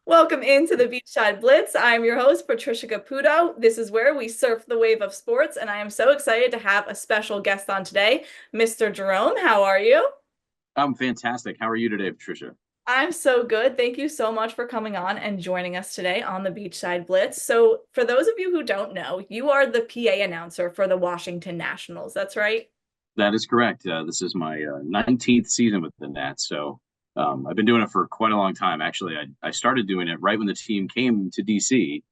Welcome into the Beachside Blitz. I'm your host, Patricia Caputo. This is where we surf the wave of sports, and I am so excited to have a special guest on today, Mr. Jerome. How are you? I'm fantastic. How are you today, Patricia? I'm so good. Thank you so much for coming on and joining us today on the Beachside Blitz. So, for those of you who don't know, you are the PA announcer for the Washington Nationals. That's right. That is correct. This is my 19th season with the Nats, so I've been doing it for quite a long time. Actually, I started doing it right when the team came to DC.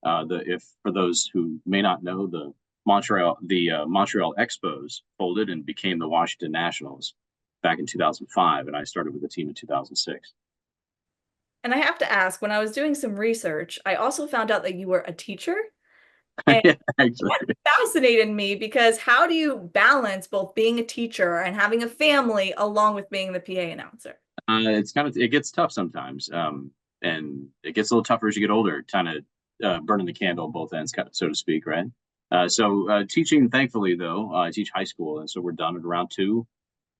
If for those who may not know, the Montreal Expos folded and became the Washington Nationals back in 2005, and I started with the team in 2006. And I have to ask, when I was doing some research, I also found out that you were a teacher. And Yeah, actually. that fascinated me because how do you balance both being a teacher and having a family along with being the PA announcer? It gets tough sometimes, and it gets a little tougher as you get older, kind of burning the candle on both ends, kind of, so to speak, right? Teaching, thankfully, though, I teach high school, and so we're done at around 2,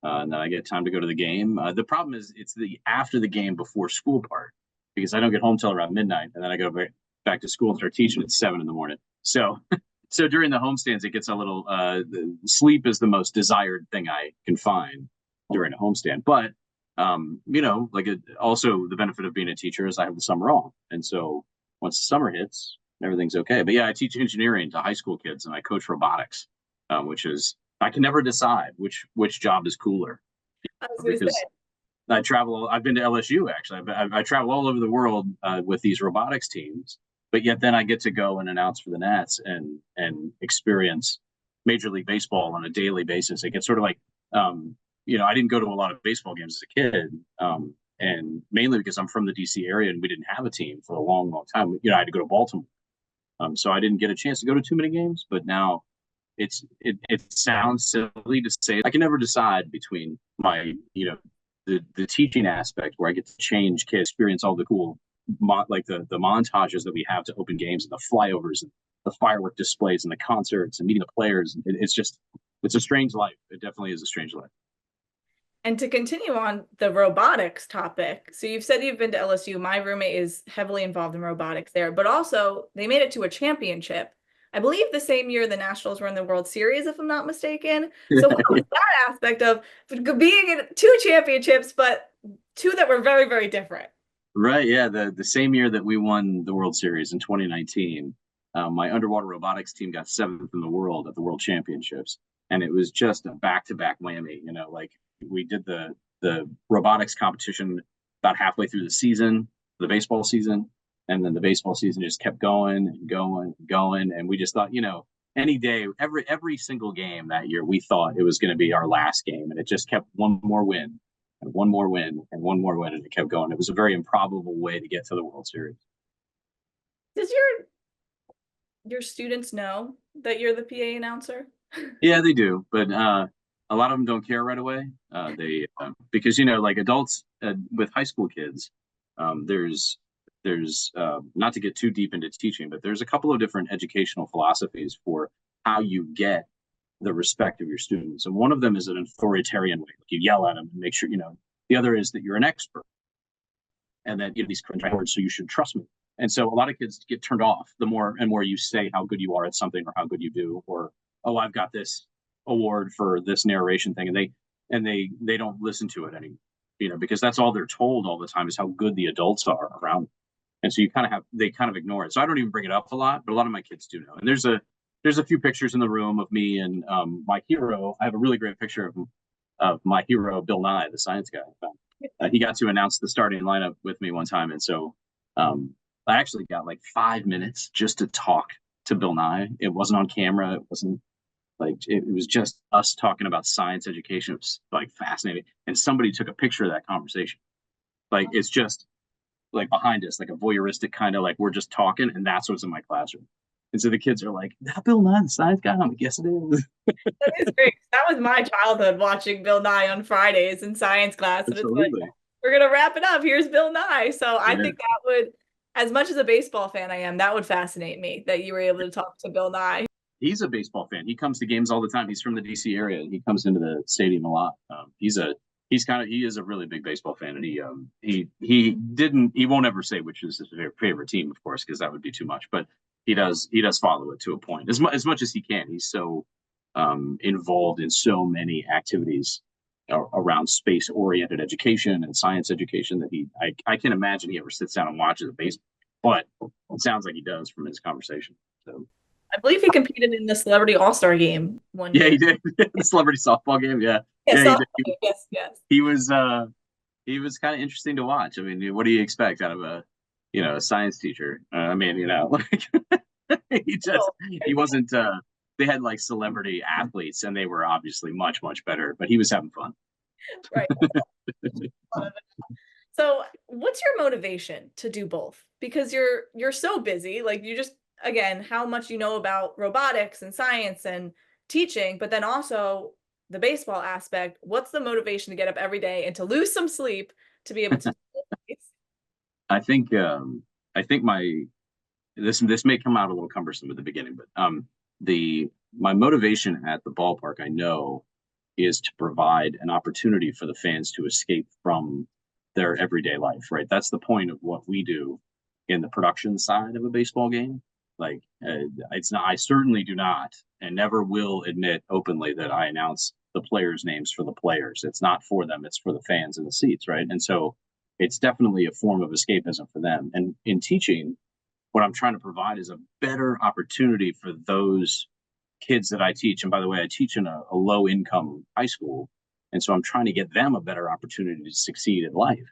and then I get time to go to the game. The problem is it's the after the game before school part because I don't get home till around midnight, and then I go back to school and start teaching at 7 in the morning. So, so during the homestands, it gets a little. Sleep is the most desired thing I can find during a homestand, but also the benefit of being a teacher is I have the summer off, and so once the summer hits, everything's okay. But yeah, I teach engineering to high school kids, and I coach robotics, which is I can never decide which job is cooler I was going to because say, I travel. I've been to LSU actually. I travel all over the world with these robotics teams, but yet then I get to go and announce for the Nats and experience Major League Baseball on a daily basis. It gets sort of like I didn't go to a lot of baseball games as a kid, and mainly because I'm from the DC area and we didn't have a team for a long, long time. I had to go to Baltimore, so I didn't get a chance to go to too many games. But now it sounds silly to say I can never decide between my the teaching aspect where I get to change kids, experience all the cool like the montages that we have to open games and the flyovers and the firework displays and the concerts and meeting the players. It's a strange life. It definitely is a strange life. and to continue on the robotics topic, so you've said you've been to LSU. My roommate is heavily involved in robotics there, but also they made it to a championship. I believe the same year the Nationals were in the World Series, if I'm not mistaken. So what was that aspect of being in two championships, but two that were very, very different? Right. Yeah. The same year that we won the World Series in 2019, my underwater robotics team got 7th in the world at the World Championships, and it was just a back-to-back whammy. Like we did the robotics competition about halfway through the season, the baseball season, and then the baseball season just kept going and going and going, and we just thought, any day, every single game that year, we thought it was going to be our last game, and it just kept one more win and one more win and one more win, and it kept going. It was a very improbable way to get to the World Series. Does your students know that you're the PA announcer? Yeah, they do, but a lot of them don't care right away. They because like adults with high school kids, there's not to get too deep into teaching, but there's a couple of different educational philosophies for how you get the respect of your students, and one of them is an authoritarian way, like you yell at them and make sure. The other is that you're an expert, and that these words, so you should trust me. And so a lot of kids get turned off the more and more you say how good you are at something or how good you do, or oh, I've got this award for this narration thing, and they don't listen to it anymore, because that's all they're told all the time is how good the adults are around them. And so they kind of ignore it. So I don't even bring it up a lot, but a lot of my kids do know. And there's a few pictures in the room of me and my hero. I have a really great picture of my hero, Bill Nye, the science guy. He got to announce the starting lineup with me one time, and so I actually got like 5 minutes just to talk to Bill Nye. It wasn't on camera. It wasn't it was just us talking about science education. It was like fascinating, and somebody took a picture of that conversation. It's just like behind us, like a voyeuristic kind of like we're just talking, and that's what's in my classroom. And so the kids are like, "That Bill Nye, the science guy?" I'm like, "Yes, it is." That is great. That was my childhood watching Bill Nye on Fridays in science class. And it's like, Absolutely. we're going to wrap it up. Here's Bill Nye. So I Yeah. think that would, as much as a baseball fan I am, that would fascinate me that you were able to talk to Bill Nye. He's a baseball fan. He comes to games all the time. He's from the DC area. He comes into the stadium a lot. He's a he is a really big baseball fan, and he won't ever say which is his favorite team, of course, because that would be too much. But he does follow it to a point as much as he can. He's so involved in so many activities around space oriented education and science education that I can't imagine he ever sits down and watches a baseball. But it sounds like he does from his conversation. So I believe he competed in the Celebrity All-Star game one yeah, year. he did. The celebrity softball game. Yeah, Yeah, yeah, he did. softball game. Yes, yes. He was kind of interesting to watch. I mean, what do you expect out of a science teacher? I mean, like he wasn't. They had like celebrity athletes, and they were obviously much much better. But he was having fun. Right. So, what's your motivation to do both? Because you're so busy, like you just again, how much you know about robotics and science and teaching, but then also the baseball aspect. What's the motivation to get up every day and to lose some sleep to be able to do both of these? I think my this may come out a little cumbersome at the beginning, but the my motivation at the ballpark, I know, is to provide an opportunity for the fans to escape from their everyday life, right? That's the point of what we do in the production side of a baseball game. Like, it's not, I certainly do not and never will admit openly that I announce the players' names for the players. It's not for them, it's for the fans in the seats, right? And so it's definitely a form of escapism for them. And in teaching, what I'm trying to provide is a better opportunity for those kids that I teach. And by the way, I teach in a low income high school. And so I'm trying to get them a better opportunity to succeed in life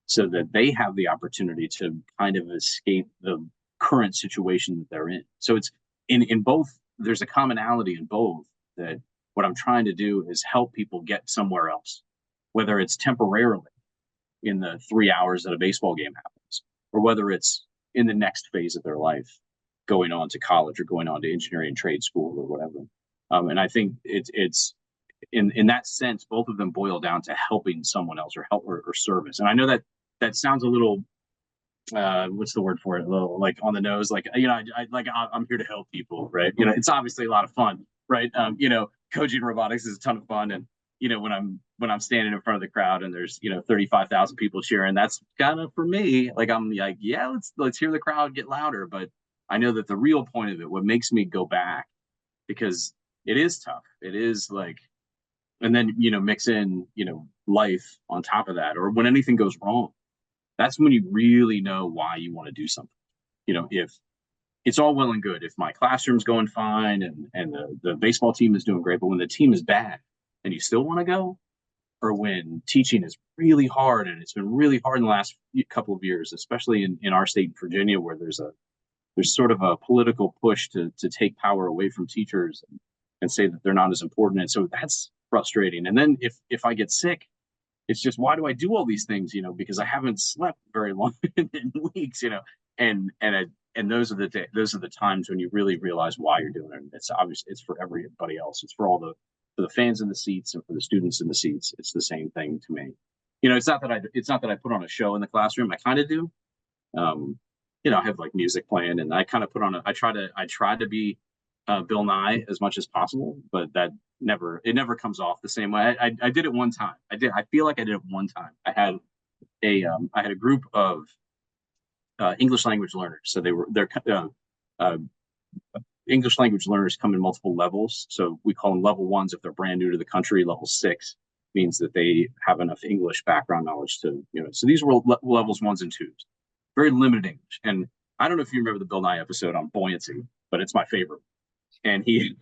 so that they have the opportunity to kind of escape the current situation that they're in. So it's in both, there's a commonality in both, that what I'm trying to do is help people get somewhere else, whether it's temporarily in the 3 hours that a baseball game happens, or whether it's in the next phase of their life, going on to college or going on to engineering trade school or whatever. And I think it's in that sense, both of them boil down to helping someone else or help or service. And I know that sounds a little what's the word for it? A little like on the nose, like I'm here to help people, right? It's obviously a lot of fun, right? Coaching robotics is a ton of fun, and when I'm standing in front of the crowd and there's 35,000 people cheering, that's kind of for me. Like I'm like, yeah, let's hear the crowd get louder. But I know that the real point of it, what makes me go back, because it is tough. It is like, and then mix in life on top of that, or when anything goes wrong, that's when you really know why you want to do something. If it's all well and good, if my classroom's going fine and the baseball team is doing great, but when the team is bad and you still want to go, or when teaching is really hard, and it's been really hard in the last couple of years, especially in our state, Virginia, where there's sort of a political push to take power away from teachers and say that they're not as important. And so that's frustrating. And then if I get sick, it's just, why do I do all these things? Because I haven't slept very long in weeks. And those are the times when you really realize why you're doing it. It's obvious. It's for everybody else. It's for for the fans in the seats and for the students in the seats. It's the same thing to me. It's not that I put on a show in the classroom. I kind of do. I have like music playing, and I kind of I try to be Bill Nye as much as possible, but it never comes off the same way. I did it one time. I feel like I did it one time. I had a group of English language learners. So they're English language learners come in multiple levels. So we call them level ones if they're brand new to the country. Level 6 means that they have enough English background knowledge to, so these were levels 1s and 2s, very limited English. And I don't know if you remember the Bill Nye episode on buoyancy, but it's my favorite. And he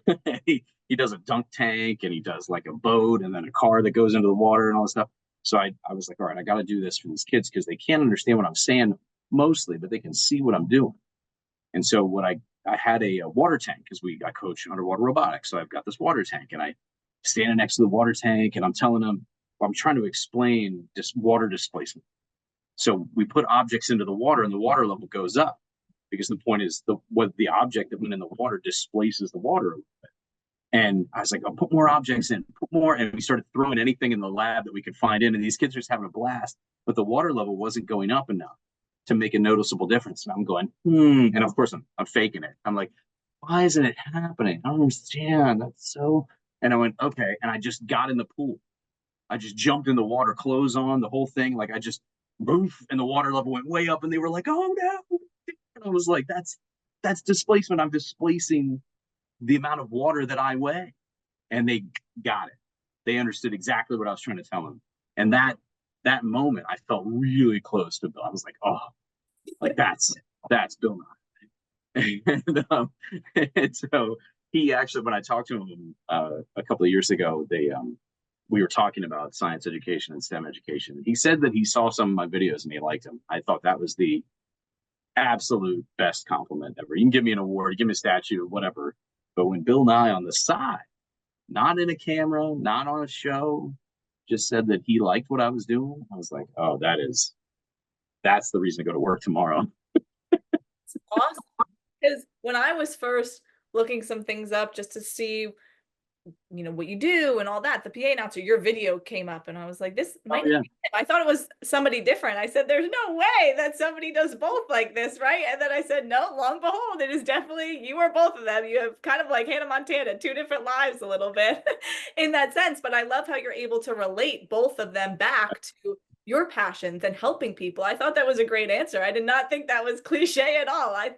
he does a dunk tank, and he does like a boat and then a car that goes into the water and all this stuff. So I was like, all right, I got to do this for these kids because they can't understand what I'm saying mostly, but they can see what I'm doing. And so what I had a water tank, because I coach underwater robotics. So I've got this water tank, and I standing next to the water tank, and I'm telling them, I'm trying to explain this water displacement. So we put objects into the water, and the water level goes up, because the point is the object that went in the water displaces the water a little bit. And I was like, I'll put more objects in, put more. And we started throwing anything in the lab that we could find in. And these kids were just having a blast, but the water level wasn't going up enough to make a noticeable difference. And I'm going, And of course, I'm faking it. I'm like, why isn't it happening? I don't understand. That's so. And I went, okay. And I just got in the pool. I just jumped in the water, clothes on, the whole thing. Like I just boof, and the water level went way up, and they were like, "Oh no!" And I was like, "That's displacement. I'm displacing the amount of water that I weigh." And they got it. They understood exactly what I was trying to tell them. And that moment, I felt really close to Bill. I was like, "Oh, like that's Bill Nye." And so he actually, when I talked to him a couple of years ago, we were talking about science education and STEM education. He said that he saw some of my videos and he liked them. I thought that was the absolute best compliment ever. You can give me an award, give me a statue, whatever. But when Bill Nye on the side, not in a camera, not on a show, just said that he liked what I was doing, I was like, oh, that's the reason to go to work tomorrow. It's awesome. Because when I was first looking some things up just to see, what you do and all that, the PA announcer, your video came up and I was like, this might not be him. I thought it was somebody different. I said, there's no way that somebody does both like this, right? And then I said, no, long behold, it is definitely, you are both of them. You have kind of like Hannah Montana, two different lives a little bit in that sense. But I love how you're able to relate both of them back to your passions and helping people. I thought that was a great answer. I did not think that was cliche at all. I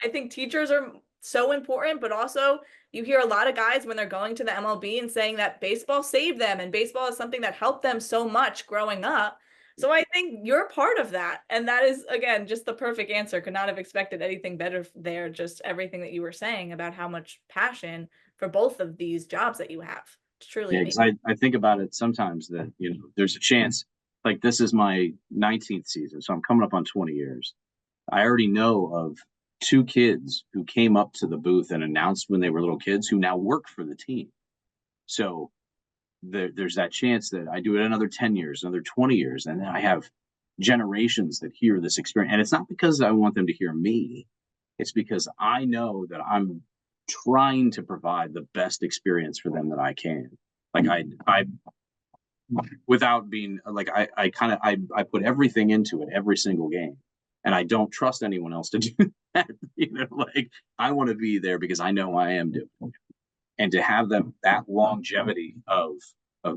think teachers are so important, but also you hear a lot of guys when they're going to the MLB and saying that baseball saved them and baseball is something that helped them so much growing up. So I think you're part of that. And that is, again, just the perfect answer. Could not have expected anything better there. Just everything that you were saying about how much passion for both of these jobs that you have. It's truly amazing. I think about it sometimes that, there's a chance, like this is my 19th season. So I'm coming up on 20 years. I already know of two kids who came up to the booth and announced when they were little kids who now work for the team. So there's that chance that I do it another 10 years, another 20 years, and then I have generations that hear this experience. And it's not because I want them to hear me. It's because I know that I'm trying to provide the best experience for them that I can. Like I without being like, I put everything into it every single game. And I don't trust anyone else to do that. Like I want to be there because I know I am doing it. And to have them that longevity of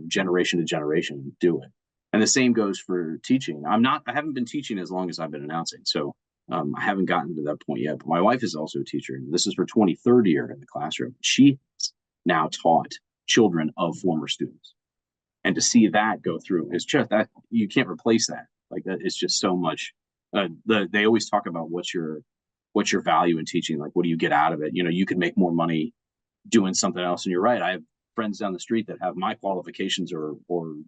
generation to generation do it. And the same goes for teaching. I haven't been teaching as long as I've been announcing. So I haven't gotten to that point yet. But my wife is also a teacher. And this is her 23rd year in the classroom. She has now taught children of former students. And to see that go through is just that you can't replace that. Like that, it's just so much. They always talk about what's your value in teaching, like what do you get out of it. You could make more money doing something else. And you're right, I have friends down the street that have my qualifications or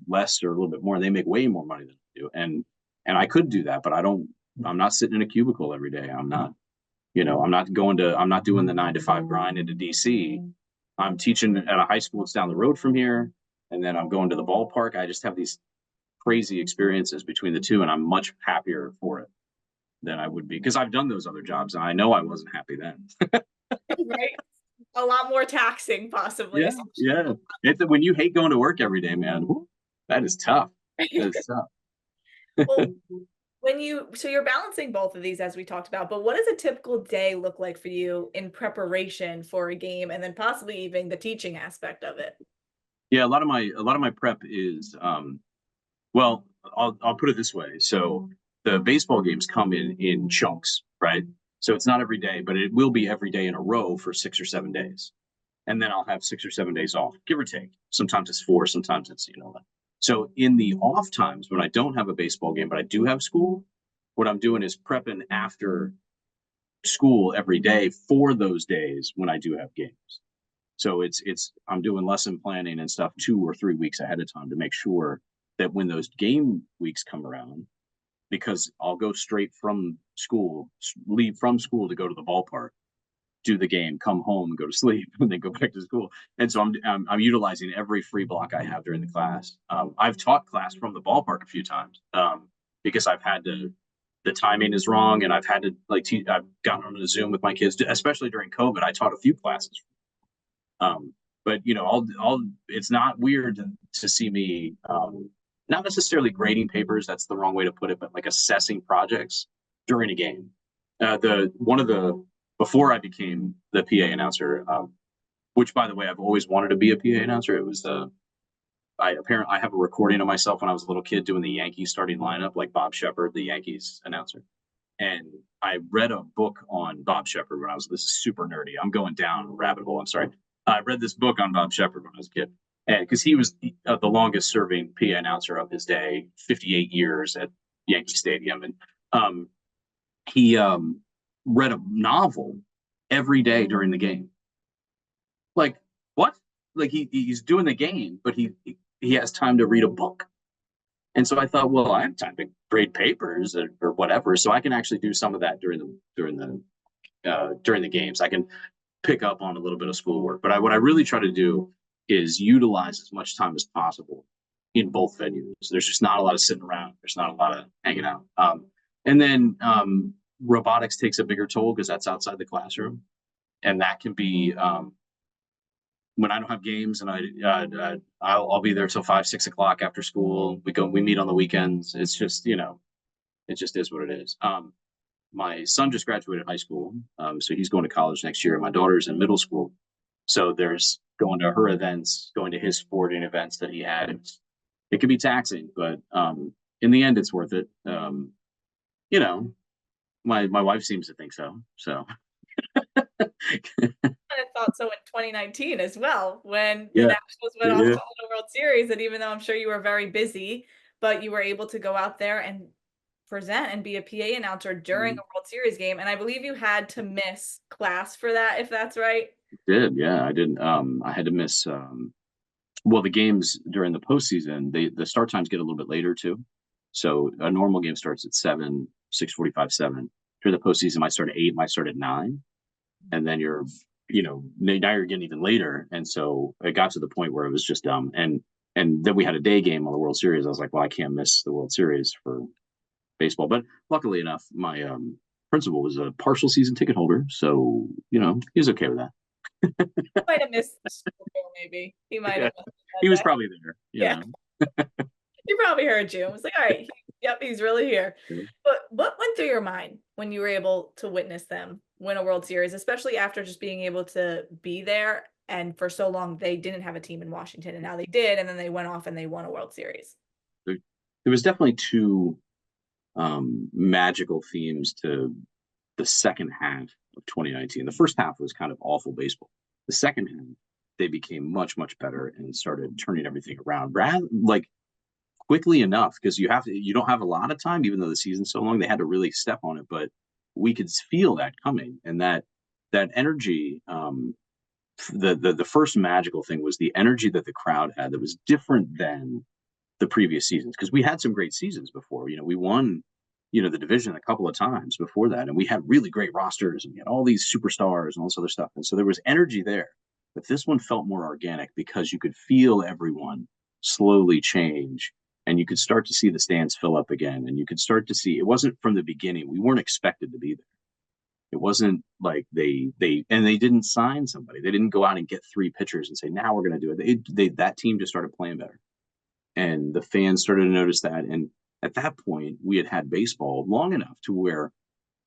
less or a little bit more, and they make way more money than I do. And I could do that, but I'm not sitting in a cubicle every day. I'm not doing the 9 to 5 grind into DC. I'm teaching at a high school that's down the road from here, and then I'm going to the ballpark. I just have these crazy experiences between the two, and I'm much happier for it than I would be because I've done those other jobs and I know I wasn't happy then. Right. A lot more taxing, possibly. Yeah. When you hate going to work every day, man, that is tough. That is tough. Well, so you're balancing both of these as we talked about, but what does a typical day look like for you in preparation for a game and then possibly even the teaching aspect of it? Yeah, a lot of my prep is well, I'll put it this way. So the baseball games come in chunks, right? So it's not every day, but it will be every day in a row for 6 or 7 days. And then I'll have 6 or 7 days off, give or take. Sometimes it's 4, sometimes it's, So in the off times when I don't have a baseball game, but I do have school, what I'm doing is prepping after school every day for those days when I do have games. So I'm doing lesson planning and stuff 2 or 3 weeks ahead of time to make sure that when those game weeks come around, because I'll go straight from school, leave from school to go to the ballpark, do the game, come home and go to sleep, and then go back to school. And so I'm utilizing every free block I have during the class. I've taught class from the ballpark a few times because I've had to. The timing is wrong, and I've had to I've gotten on a Zoom with my kids, especially during COVID. I taught a few classes. But it's not weird to see me not necessarily grading papers, that's the wrong way to put it, but like assessing projects during a game. Before I became the PA announcer, which by the way, I've always wanted to be a PA announcer. It was I have a recording of myself when I was a little kid doing the Yankees starting lineup, like Bob Shepard, the Yankees announcer. And I read a book on Bob Shepard when I was, this is super nerdy. I'm going down a rabbit hole. I'm sorry. I read this book on Bob Shepard when I was a kid. And because he was the longest serving PA announcer of his day, 58 years at Yankee Stadium. And he read a novel every day during the game. Like, what? Like he's doing the game, but he has time to read a book. And so I thought, well, I have time to grade papers or whatever, so I can actually do some of that during the games. I can pick up on a little bit of schoolwork, but what I really try to do is utilize as much time as possible in both venues. There's just not a lot of sitting around. There's not a lot of hanging out. And then robotics takes a bigger toll because that's outside the classroom, and that can be when I don't have games and I'll be there till 5-6 o'clock after school. We meet on the weekends. It's just, it just is what it is. My son just graduated high school, so he's going to college next year. My daughter's in middle school, so there's going to her events, going to his sporting events that he had. It can be taxing, but in the end, it's worth it. My wife seems to think so. So. I thought so in 2019 as well, when the Yeah, Nationals went off to the World Series. And even though I'm sure you were very busy, but you were able to go out there and present and be a PA announcer during a World Series game. And I believe you had to miss class for that, if that's right. I did. I had to miss the games during the postseason. The start times get a little bit later too. So a normal game starts at 7, 6:45, 7. During the postseason, might start at 8, might start at 9. And then now you're getting even later. And so it got to the point where it was just dumb. And then we had a day game on the World Series. I was like, well, I can't miss the World Series for baseball. But luckily enough, my principal was a partial season ticket holder. So, he was okay with that. He might have missed the Super Bowl, maybe. He might have missed he was probably there. Yeah. You probably heard you. I was like, all right, yep, he's really here. But what went through your mind when you were able to witness them win a World Series, especially after just being able to be there? And for so long, they didn't have a team in Washington, and now they did. And then they went off and they won a World Series. There was definitely two magical themes to the second half of 2019. The first half was kind of awful baseball. The second half, they became much, much better and started turning everything around. Quickly enough, because you don't have a lot of time, even though the season's so long. They had to really step on it, but we could feel that coming, and that energy. The first magical thing was the energy that the crowd had that was different than the previous seasons, because we had some great seasons before. We won the division a couple of times before that, and we had really great rosters, and we had all these superstars and all this other stuff, and so there was energy there. But this one felt more organic because you could feel everyone slowly change, and you could start to see the stands fill up again, and you could start to see it wasn't from the beginning. We weren't expected to be there. It wasn't like they didn't sign somebody. They didn't go out and get 3 pitchers and say, now we're going to do it. That team just started playing better, and the fans started to notice that. And at that point, we had baseball long enough to where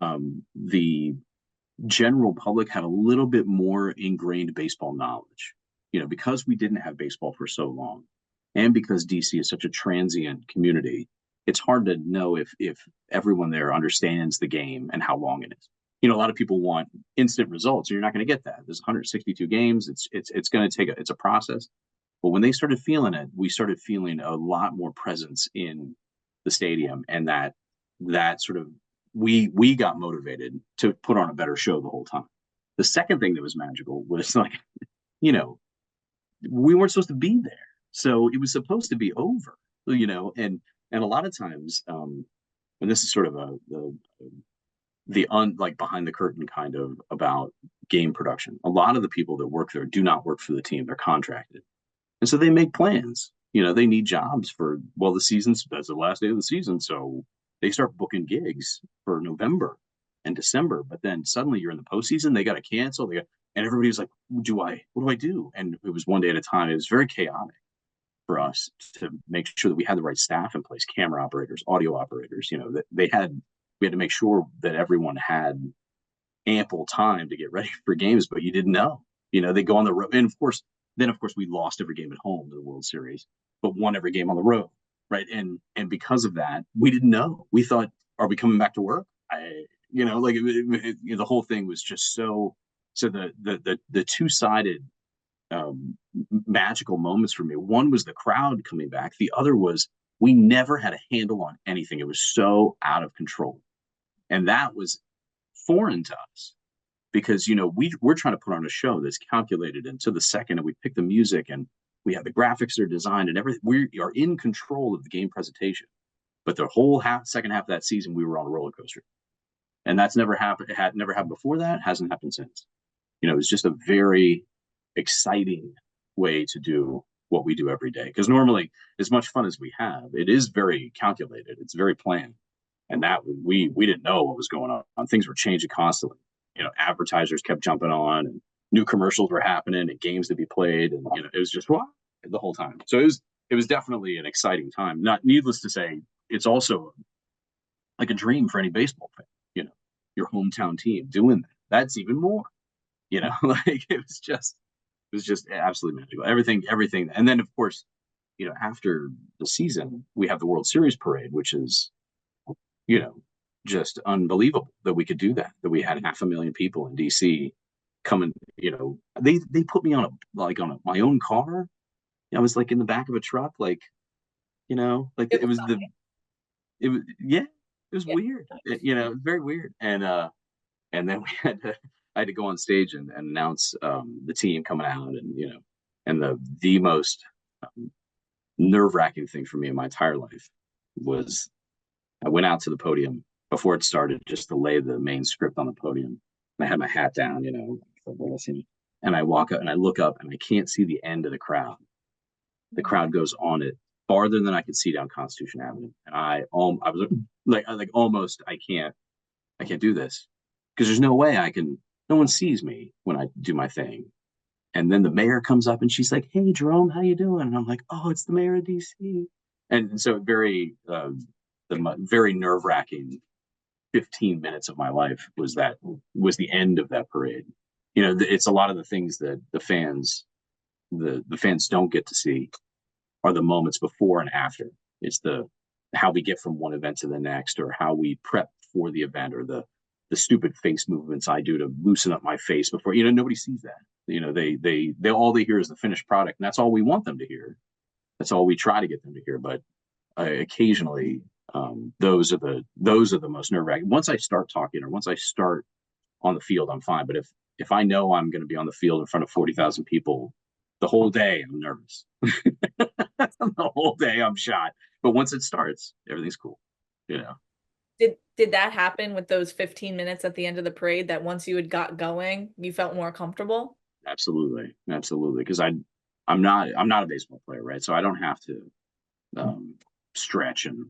the general public had a little bit more ingrained baseball knowledge, because we didn't have baseball for so long. And because DC is such a transient community, it's hard to know if everyone there understands the game and how long it is. A lot of people want instant results, and you're not going to get that. There's 162 games. It's going to take it's a process. But when they started feeling it, we started feeling a lot more presence in the stadium, and that sort of we got motivated to put on a better show the whole time. The second thing that was magical was we weren't supposed to be there. So it was supposed to be over, and a lot of times, and this is sort of behind the curtain kind of about game production. A lot of the people that work there do not work for the team; they're contracted, and so they make plans. They need jobs for that's the last day of the season, so they start booking gigs for November and December. But then suddenly you're in the postseason; they got to cancel. And everybody was like, "What do I do?" And it was one day at a time. It was very chaotic for us to make sure that we had the right staff in place, camera operators, audio operators, that we had to make sure that everyone had ample time to get ready for games, but you didn't know, they go on the road. And of course we lost every game at home to the World Series. but won every game on the road, right? And because of that, we didn't know. We thought, are we coming back to work? The whole thing was just so the two-sided magical moments for me. One was the crowd coming back. The other was we never had a handle on anything. It was so out of control. And that was foreign to us because, we're trying to put on a show that's calculated and to the second, and we pick the music and we have the graphics that are designed and everything. We are in control of the game presentation. But the whole second half of that season, we were on a roller coaster. And that's never happened. It had never happened before that. Hasn't happened since. It was just a very exciting way to do what we do every day. Because normally, as much fun as we have, it is very calculated. It's very planned. And that we didn't know what was going on. Things were changing constantly. Advertisers kept jumping on, and new commercials were happening, and games to be played, and it was just the whole time. So it was definitely an exciting time. Not needless to say, it's also like a dream for any baseball fan. Your hometown team doing that. That's even more. Like it was just absolutely magical. Everything. And then of course, after the season, we have the World Series parade, which is, just unbelievable that we could do that. That we had 500,000 people in DC coming. They put me on my own car. I was like in the back of a truck, like it was yeah, it was weird. It was very weird. And then I had to go on stage and announce the team coming out, and the most nerve-wracking thing for me in my entire life was I went out to the podium before it started just to lay the main script on the podium. And I had my hat down, and I walk up and I look up and I can't see the end of the crowd. The crowd goes on it farther than I could see down Constitution Avenue. And I was like almost, I can't do this because there's no way no one sees me when I do my thing. And then the mayor comes up and she's like, "Hey, Jerome, how you doing?" And I'm like, "Oh, it's the mayor of DC." And so the very nerve-wracking 15 minutes of my life was the end of that parade. It's a lot of the things that the fans don't get to see are the moments before and after. It's how we get from one event to the next, or how we prep for the event, or the stupid face movements I do to loosen up my face before. Nobody sees that. They all they hear is the finished product, and that's all we want them to hear. That's all we try to get them to hear. But occasionally, those are the most nerve-wracking. Once I start talking, or once I start on the field, I'm fine. But if I know I'm going to be on the field in front of 40,000 people the whole day, I'm nervous. The whole day I'm shot. But once it starts, everything's cool. Did that happen with those 15 minutes at the end of the parade, that once you had got going, you felt more comfortable? Absolutely. Because I'm not a baseball player, right? So I don't have to stretch and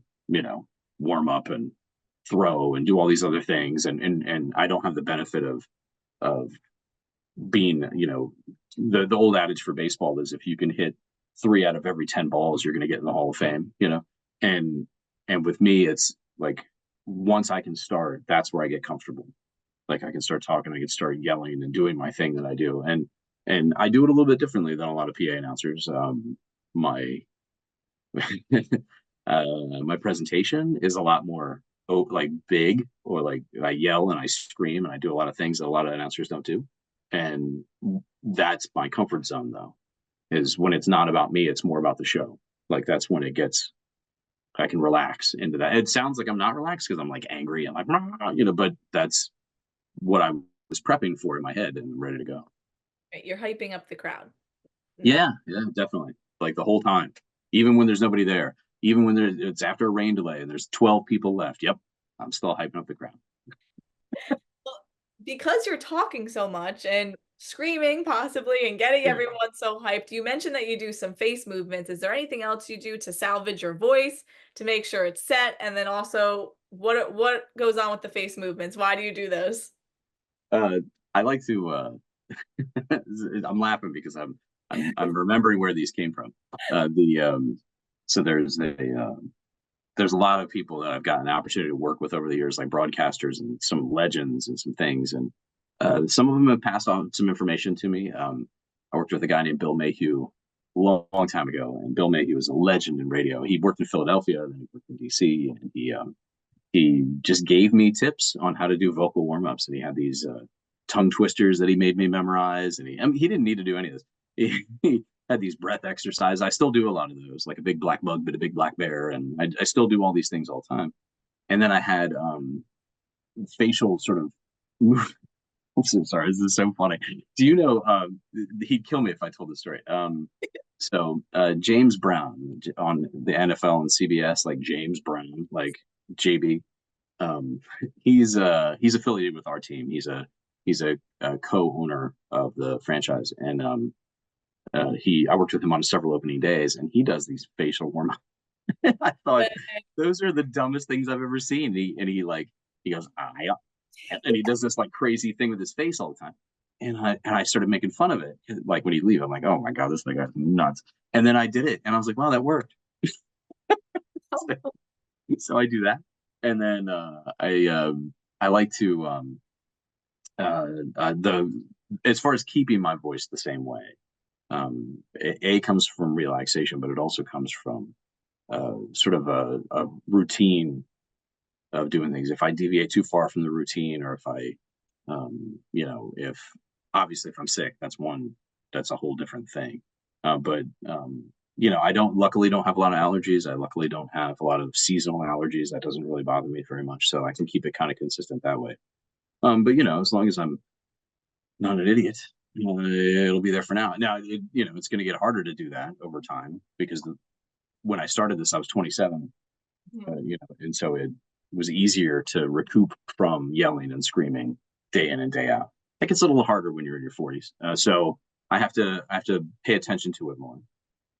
warm up and throw and do all these other things, and I don't have the benefit of being the old adage for baseball is if you can hit 3 out of every 10 balls, you're going to get in the Hall of Fame. And with me, it's like once I can start, that's where I get comfortable. Like I can start talking, I can start yelling and doing my thing that I do, and I do it a little bit differently than a lot of PA announcers. My my presentation is a lot more big, or like I yell and I scream and I do a lot of things that a lot of announcers don't do. And that's my comfort zone, though, is when it's not about me, it's more about the show. Like that's when I can relax into that. It sounds like I'm not relaxed because I'm like angry and like, but that's what I was prepping for in my head and ready to go. Right, you're hyping up the crowd. Yeah, definitely. Like the whole time, even when there's nobody there, even when it's after a rain delay and there's 12 people left. Yep, I'm still hyping up the crowd. Well, because you're talking so much and screaming possibly and getting everyone so hyped, you mentioned that you do some face movements. Is there anything else you do to salvage your voice to make sure it's set? And then also, what goes on with the face movements? Why do you do those? I like to. I'm laughing because I'm remembering where these came from. So there's a lot of people that I've gotten an opportunity to work with over the years, like broadcasters and some legends and some things. And some of them have passed on some information to me. I worked with a guy named Bill Mayhew long time ago. And Bill Mayhew was a legend in radio. He worked in Philadelphia, then he worked in DC, and he just gave me tips on how to do vocal warm-ups. And he had these tongue twisters that he made me memorize. And he didn't need to do any of this. He had these breath exercises. I still do a lot of those, like a big black bug, but a big black bear. And I still do all these things all the time. And then I had facial sort of move. I'm so sorry. This is so funny. Do you know, he'd kill me if I told the story. So James Brown on the NFL and CBS, like James Brown, like JB. He's affiliated with our team. He's a co-owner of the franchise, and I worked with him on several opening days, and he does these facial warm-ups. I thought those are the dumbest things I've ever seen. He goes, and he does this like crazy thing with his face all the time. And I started making fun of it. Like when he'd leave, I'm like, oh my God, this thing guy's nuts. And then I did it, and I was like, wow, that worked. So I do that. And then I like to as far as keeping my voice the same way, it comes from relaxation, but it also comes from sort of a routine of doing things. If I deviate too far from the routine, or if I if obviously if I'm sick, that's a whole different thing. But I luckily don't have a lot of allergies. I luckily don't have a lot of seasonal allergies. That doesn't really bother me very much. So I can keep it kind of consistent that way. But as long as I'm not an idiot, it'll be there for now. Now, it's going to get harder to do that over time, because when I started this, I was 27, and so it was easier to recoup from yelling and screaming day in and day out. It gets a little harder when you're in your 40s. So I have to pay attention to it more.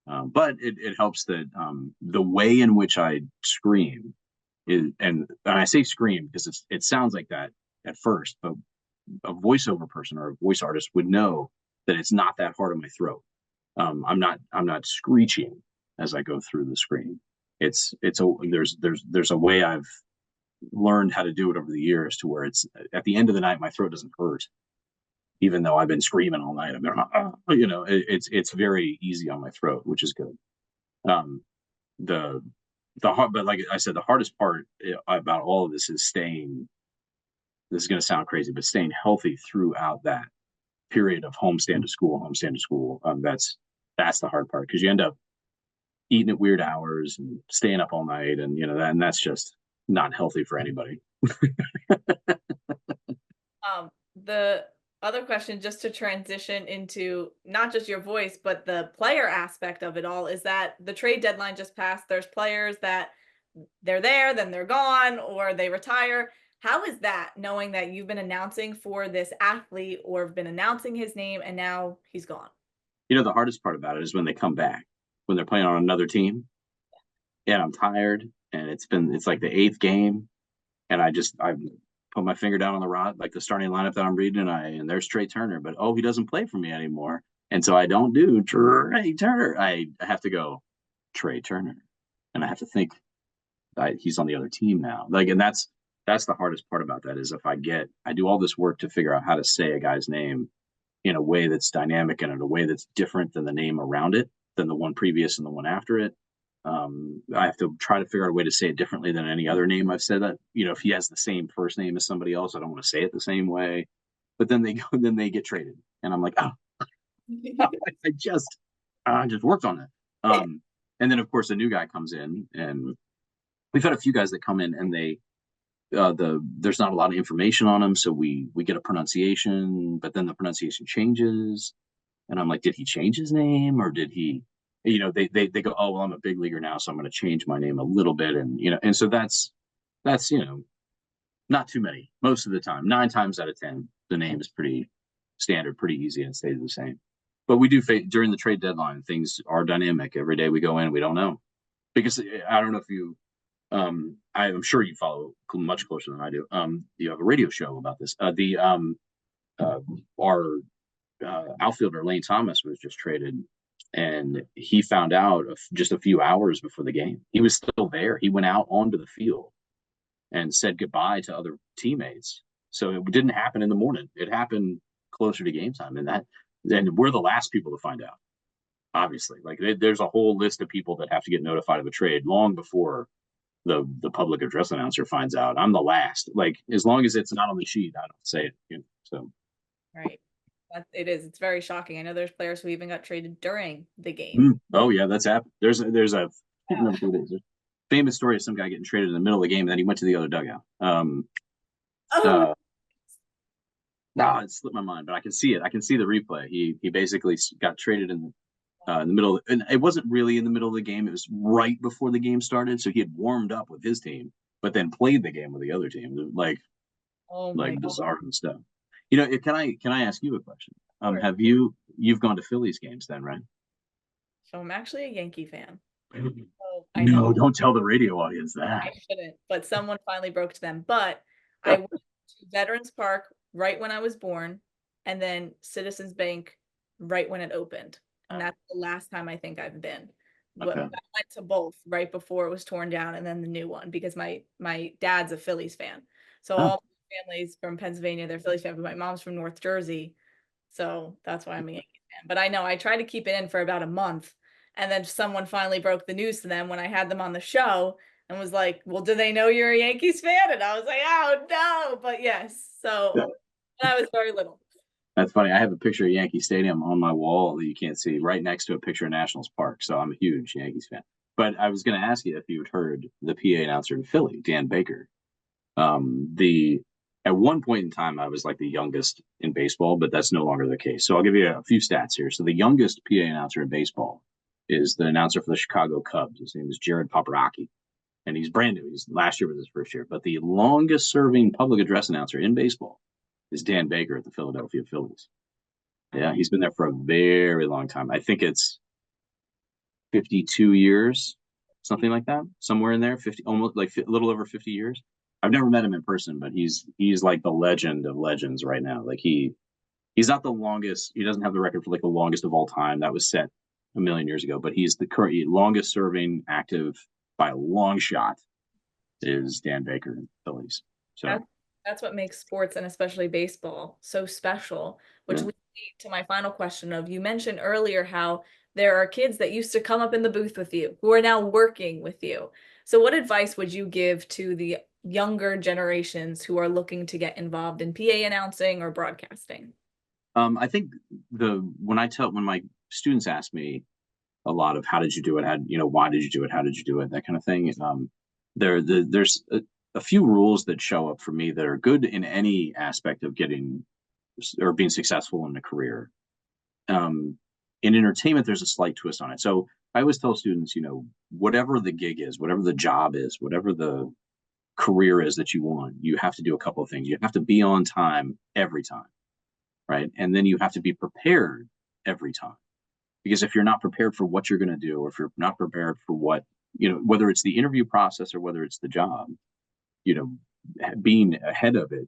But it helps that the way in which I scream is, and I say scream because it sounds like that at first, but a voiceover person or a voice artist would know that it's not that hard on my throat. I'm not screeching as I go through the scream. There's a way I've learned how to do it over the years, to where it's at the end of the night, my throat doesn't hurt, even though I've been screaming all night. It's very easy on my throat, which is good. But like I said, the hardest part about all of this is staying. This is going to sound crazy, but staying healthy throughout that period of homestand to school. That's the hard part, because you end up eating at weird hours and staying up all night, and that's just not healthy for anybody. The other question, just to transition into not just your voice, but the player aspect of it all, is that the trade deadline just passed. There's players that they're there, then they're gone, or they retire. How is that, knowing that you've been announcing for this athlete, or have been announcing his name, and now he's gone? The hardest part about it is when they come back, when they're playing on another team, and I'm tired, and it's like the 8th game, and I put my finger down on the rod, like the starting lineup that I'm reading, and there's Trey Turner, but he doesn't play for me anymore, and so I don't do Trey Turner. I have to go Trey Turner, and I have to think he's on the other team now. And that's the hardest part about that, is if I do all this work to figure out how to say a guy's name in a way that's dynamic and in a way that's different than the name around it, than the one previous and the one after it. I have to try to figure out a way to say it differently than any other name I've said. That if he has the same first name as somebody else, I don't want to say it the same way. But then they get traded, and I'm like, I just worked on that. And then of course a new guy comes in, and we've had a few guys that come in, and there's not a lot of information on them, so we get a pronunciation, but then the pronunciation changes, and I'm like, did he change his name, or did he? They go, oh well, I'm a big leaguer now, so I'm going to change my name a little bit, and so that's not too many. Most of the time, 9 times out of 10, the name is pretty standard, pretty easy, and stays the same. But we do during the trade deadline, things are dynamic. Every day we go in, we don't know, because I don't know if you. I'm sure you follow much closer than I do. You have a radio show about this. Our outfielder Lane Thomas was just traded, and he found out just a few hours before the game. He was still there. He went out onto the field and said goodbye to other teammates. So it didn't happen in the morning. It happened closer to game time, and we're the last people to find out. obviously. Like there's a whole list of people that have to get notified of a trade long before the public address announcer finds out. I'm the last. Like as long as it's not on the sheet, I don't say it. You know, so Right. It is. It's very shocking. I know there's players who even got traded during the game. Oh yeah, that's happened. There's a I can't Yeah. remember who it is. There's a famous story of some guy getting traded in the middle of the game, and then he went to the other dugout. Oh, Uh, it slipped my mind, but I can see it. I can see the replay. He basically got traded in the middle, and it wasn't really in the middle of the game. It was right before the game started, so he had warmed up with his team, but then played the game with the other team. oh my Like God. bizarre and stuff. You know, can I ask you a question? Sure. Have you've gone to Phillies games then, right? So I'm actually a Yankee fan. So I know No, don't tell the radio audience I that. shouldn't, but someone finally broke to them. But I went to Veterans Park right when I was born, and then Citizens Bank right when it opened. And that's the last time I think I've been. But I Okay. went to both right before it was torn down and then the new one because my dad's a Phillies fan. So Oh, all my families from Pennsylvania, they're Phillies fans, but my mom's from North Jersey. So that's why I'm a Yankees fan. But I know I tried to keep it in for about a month. And then someone finally broke the news to them when I had them on the show and was like, well, do they know you're a Yankees fan? And I was like, oh, no. But yes. So when I was very little. that's funny. I have a picture of Yankee Stadium on my wall that you can't see, right next to a picture of Nationals Park. So I'm a huge Yankees fan. But I was going to ask you if you had heard the PA announcer in Philly, Dan Baker. The At one point in time, I was like the youngest in baseball, but that's no longer the case. So I'll give you a few stats here. So the youngest PA announcer in baseball is the announcer for the Chicago Cubs. His name is Jared Paparaki, and he's brand new. He's last year was his first year. But the longest serving public address announcer in baseball is Dan Baker at the Philadelphia Phillies. Yeah, he's been there for a very long time. I think it's 52 years, something like that, somewhere in there, 50, almost like a little over 50 years. I've never met him in person, but he's like the legend of legends right now. Like he's not the longest. He doesn't have the record for like the longest of all time. That was set a million years ago, but he's the current longest serving active by a long shot is Dan Baker in the Phillies. So That, that's what makes sports and especially baseball so special, which yeah. leads me to my final question of you mentioned earlier how there are kids that used to come up in the booth with you who are now working with you. So what advice would you give to the younger generations who are looking to get involved in PA announcing or broadcasting? I think when my students ask me a lot of how did you do it, why did you do it, how did you do it, that kind of thing. There's a few rules that show up for me that are good in any aspect of getting or being successful in a career. In entertainment, there's a slight twist on it. So I always tell students, whatever the gig is, whatever the job is, whatever the career is that you want, you have to do a couple of things. You have to be on time every time, right? And then you have to be prepared every time. Because if you're not prepared for what you're going to do, or if you're not prepared for what, whether it's the interview process or whether it's the job, being ahead of it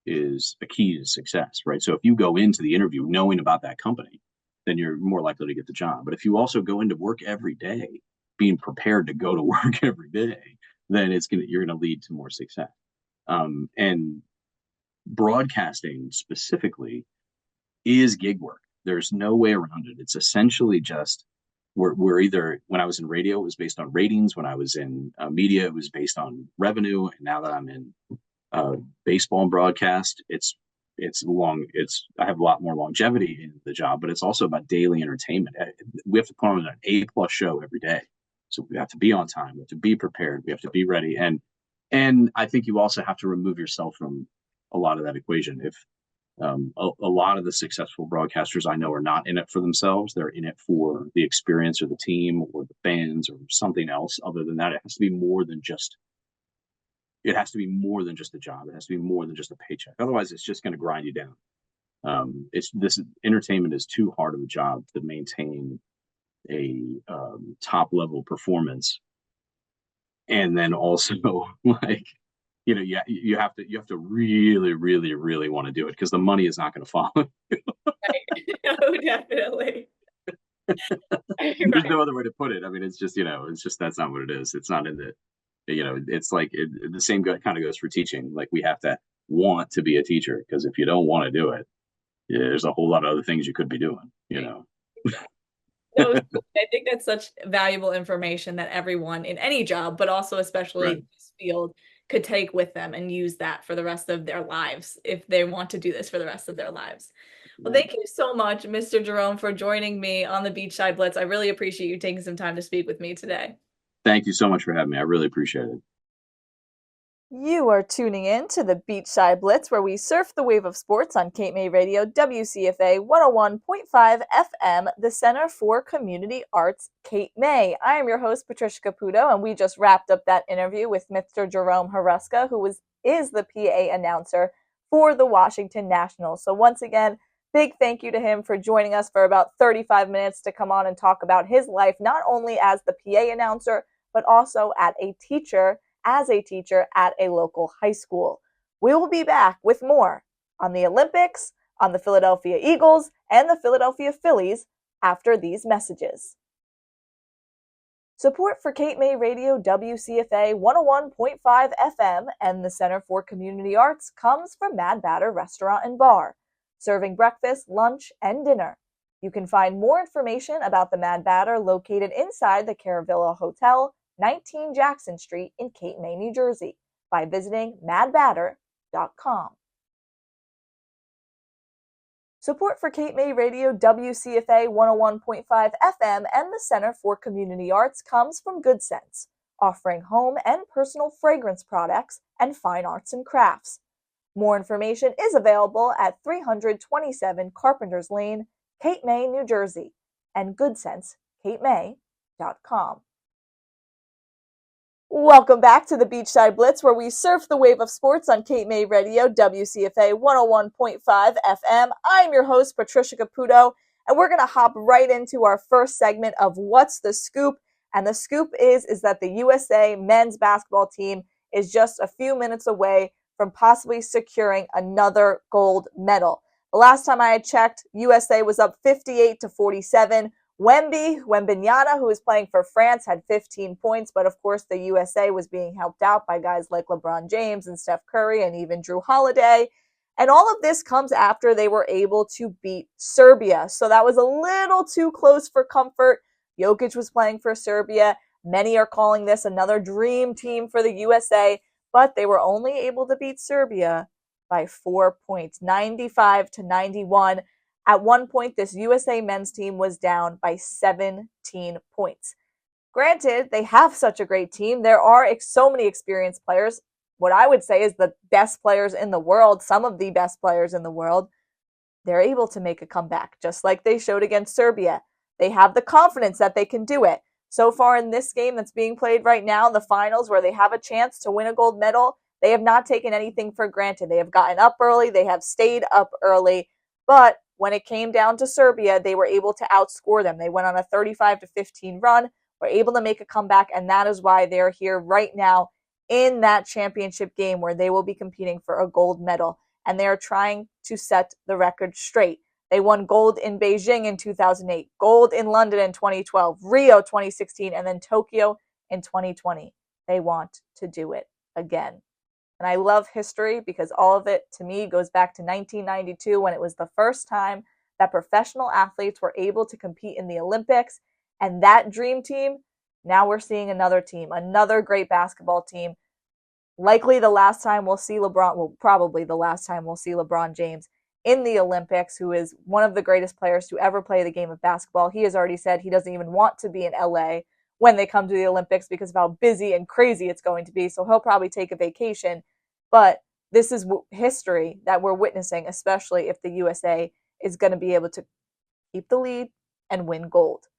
is a key to success, right? So if you go into the interview knowing about that company, then you're more likely to get the job. But if you also go into work every day, being prepared to go to work every day, then you're going to lead to more success. And broadcasting specifically is gig work. There's no way around it. It's essentially just we're either, when I was in radio, it was based on ratings. When I was in media, it was based on revenue. And now that I'm in baseball and broadcast, I have a lot more longevity in the job, but it's also about daily entertainment. We have to put on an A+ show every day. So we have to be on time. We have to be prepared. We have to be ready. And I think you also have to remove yourself from a lot of that equation. If a lot of the successful broadcasters I know are not in it for themselves. They're in it for the experience or the team or the fans or something else. Other than that, it has to be more than just a job. It has to be more than just a paycheck. Otherwise, it's just going to grind you down. Entertainment is too hard of a job to maintain a top level performance, and then also like you have to really, really, really want to do it because the money is not going to follow. Right. Oh, definitely. There's Right. no other way to put it. I mean, it's just that's not what it is. It's not in the it's like the same kind of goes for teaching. Like we have to want to be a teacher because if you don't want to do it, there's a whole lot of other things you could be doing. Right. So I think that's such valuable information that everyone in any job, but also especially Right. this field, could take with them and use that for the rest of their lives if they want to do this for the rest of their lives. Well, Yeah. thank you so much, Mr. Jerome, for joining me on the Beachside Blitz. I really appreciate you taking some time to speak with me today. Thank you so much for having me. I really appreciate it. You are tuning in to the Beachside Blitz, where we surf the wave of sports on Cape May Radio, WCFA 101.5 FM, the Center for Community Arts, Cape May. I am your host, Patricia Caputo, and we just wrapped up that interview with Mr. Jerome Hruska, who is the PA announcer for the Washington Nationals. So once again, big thank you to him for joining us for about 35 minutes to come on and talk about his life, not only as the PA announcer, but also as a teacher at a local high school. We will be back with more on the Olympics, on the Philadelphia Eagles, and the Philadelphia Phillies after these messages. Support for Cape May Radio WCFA 101.5 FM and the Center for Community Arts comes from Mad Batter Restaurant and Bar, serving breakfast, lunch, and dinner. You can find more information about the Mad Batter located inside the Caravilla Hotel, 19 Jackson Street in Cape May, New Jersey, by visiting madbatter.com. Support for Cape May Radio WCFA 101.5 FM and the Center for Community Arts comes from Good Sense, offering home and personal fragrance products and fine arts and crafts. More information is available at 327 Carpenters Lane, Cape May, New Jersey, and goodsense.capemay.com. Welcome back to the Beachside Blitz, where we surf the wave of sports on Cape May Radio, WCFA 101.5 FM. I'm your host, Patricia Caputo, and we're going to hop right into our first segment of What's the Scoop? And the scoop is that the USA men's basketball team is just a few minutes away from possibly securing another gold medal. The last time I had checked, USA was up 58-47. Wembenyana, who is playing for France, had 15 points, but of course the USA was being helped out by guys like LeBron James and Steph Curry and even Drew Holiday. And all of this comes after they were able to beat Serbia. So that was a little too close for comfort. Jokic was playing for Serbia. Many are calling this another dream team for the USA, but they were only able to beat Serbia by 4 points, 95-91. At one point, this USA men's team was down by 17 points. Granted, they have such a great team. There are so many experienced players. What I would say is the best players in the world, some of the best players in the world. They're able to make a comeback, just like they showed against Serbia. They have the confidence that they can do it. So far in this game that's being played right now, the finals, where they have a chance to win a gold medal, they have not taken anything for granted. They have gotten up early. They have stayed up early. But when it came down to Serbia, they were able to outscore them. They went on a 35-15 run, were able to make a comeback, and that is why they're here right now in that championship game where they will be competing for a gold medal. And they are trying to set the record straight. They won gold in Beijing in 2008, gold in London in 2012, Rio 2016, and then Tokyo in 2020. They want to do it again. And I love history because all of it, to me, goes back to 1992 when it was the first time that professional athletes were able to compete in the Olympics. And that dream team, now we're seeing another team, another great basketball team. Likely the last time we'll see probably the last time we'll see LeBron James in the Olympics, who is one of the greatest players to ever play the game of basketball. He has already said he doesn't even want to be in LA when they come to the Olympics because of how busy and crazy it's going to be. So he'll probably take a vacation. But this is history that we're witnessing, especially if the USA is going to be able to keep the lead and win gold.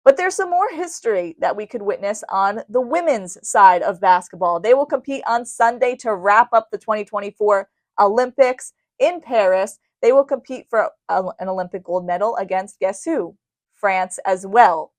But there's some more history that we could witness on the women's side of basketball. They will compete on Sunday to wrap up the 2024 Olympics in Paris. They will compete for an Olympic gold medal against, guess who? France as well.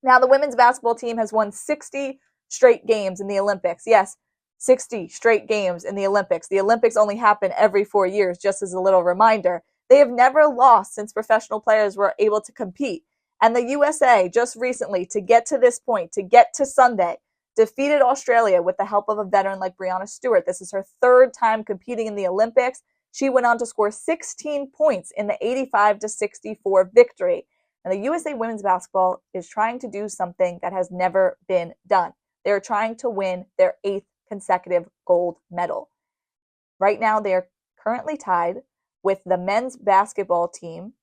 Now, the women's basketball team has won 60 straight games in the Olympics. Yes, 60 straight games in the Olympics. The Olympics only happen every 4 years, just as a little reminder. They have never lost since professional players were able to compete. And the USA, just recently, to get to this point, to get to Sunday, defeated Australia with the help of a veteran like Breanna Stewart. This is her third time competing in the Olympics. She went on to score 16 points in the 85-64 victory. And the USA women's basketball is trying to do something that has never been done. They're trying to win their 8th consecutive gold medal. Right now, they are currently tied with the men's basketball team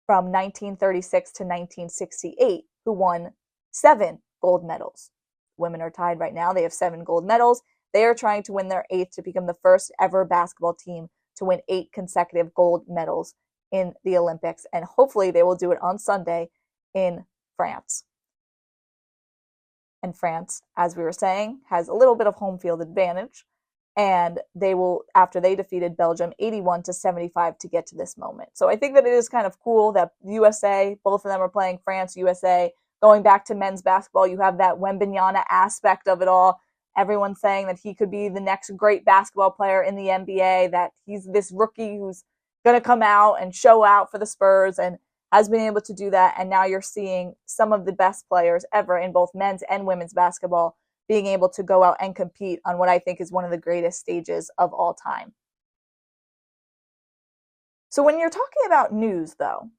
from 1936 to 1968, who won 7 gold medals. Women are tied right now. They have 7 gold medals. They are trying to win their 8th to become the first ever basketball team to win 8 consecutive gold medals in the Olympics. And hopefully they will do it on Sunday in France. And France, as we were saying, has a little bit of home field advantage. And they will, after they defeated Belgium 81-75 to get to this moment. So I think that it is kind of cool that USA, both of them are playing France, USA. Going back to men's basketball, you have that Wembanyama aspect of it all. Everyone's saying that he could be the next great basketball player in the NBA, that he's this rookie who's going to come out and show out for the Spurs and has been able to do that. And now you're seeing some of the best players ever in both men's and women's basketball being able to go out and compete on what I think is one of the greatest stages of all time. So when you're talking about news, though,